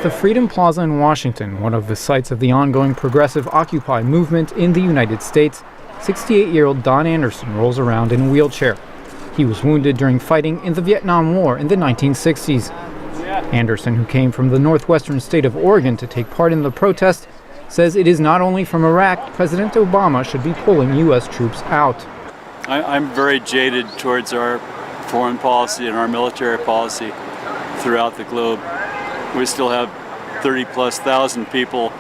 at the Freedom Plaza in Washington, one of the sites of the ongoing progressive Occupy movement in the United States, 68-year-old Don Anderson rolls around in a wheelchair. He was wounded during fighting in the Vietnam War in the 1960s. Anderson, who came from the northwestern state of Oregon to take part in the protest, says it is not only from Iraq President Obama should be pulling U.S. troops out. I'm very jaded towards our foreign policy and our military policy throughout the globe. We still have 30+ thousand people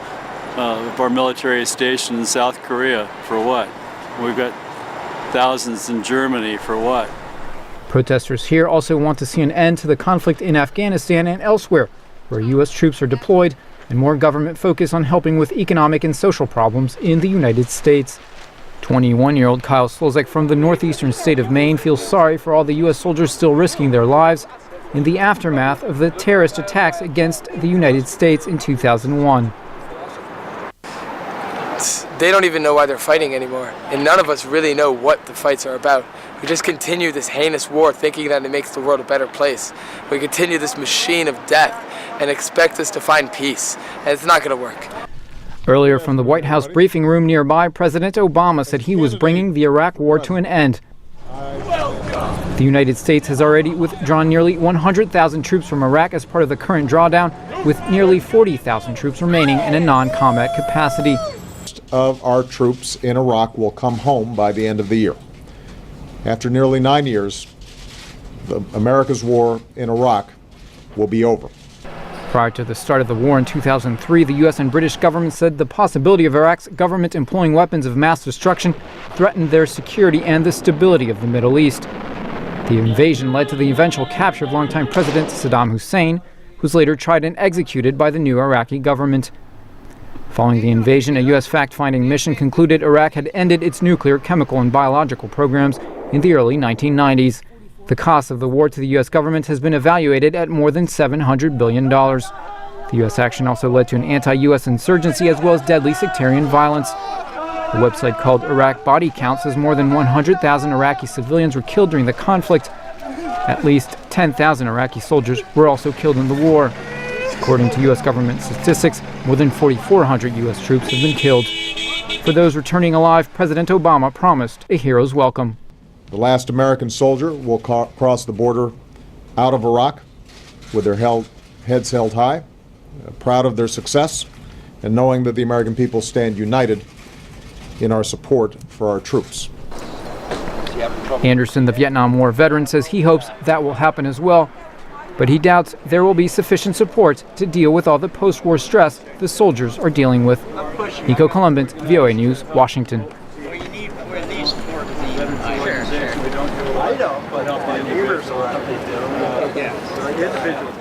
of our military stationed in South Korea. For what? We've got thousands in Germany. For what? Protesters here also want to see an end to the conflict in Afghanistan and elsewhere, where U.S. troops are deployed, and more government focus on helping with economic and social problems in the United States. 21-year-old Kyle Slozak from the northeastern state of Maine feels sorry for all the U.S. soldiers still risking their lives in the aftermath of the terrorist attacks against the United States in 2001. They don't even know why they're fighting anymore, and none of us really know what the fights are about. We just continue this heinous war thinking that it makes the world a better place. We continue this machine of death and expect us to find peace, and it's not going to work. Earlier from the White House briefing room nearby, President Obama said he was bringing the Iraq war to an end. The United States has already withdrawn nearly 100,000 troops from Iraq as part of the current drawdown, with nearly 40,000 troops remaining in a non-combat capacity. Of our troops in Iraq will come home by the end of the year. After nearly 9 years, America's war in Iraq will be over. Prior to the start of the war in 2003, the U.S. and British government said the possibility of Iraq's government employing weapons of mass destruction threatened their security and the stability of the Middle East. The invasion led to the eventual capture of longtime President Saddam Hussein, who was later tried and executed by the new Iraqi government. Following the invasion, a U.S. fact-finding mission concluded Iraq had ended its nuclear, chemical, and biological programs in the early 1990s. The cost of the war to the U.S. government has been evaluated at more than $700 billion. The U.S. action also led to an anti-U.S. insurgency as well as deadly sectarian violence. A website called Iraq Body Count says more than 100,000 Iraqi civilians were killed during the conflict. At least 10,000 Iraqi soldiers were also killed in the war. According to U.S. government statistics, more than 4,400 U.S. troops have been killed. For those returning alive, President Obama promised a hero's welcome. The last American soldier will cross the border out of Iraq with their heads held high, proud of their success, and knowing that the American people stand united in our support for our troops. Anderson, the Vietnam War veteran, says he hopes that will happen as well, but he doubts there will be sufficient support to deal with all the post-war stress the soldiers are dealing with. Nico Columbant, VOA News, Washington. I know, but neighbors are out there. Yeah, so individuals.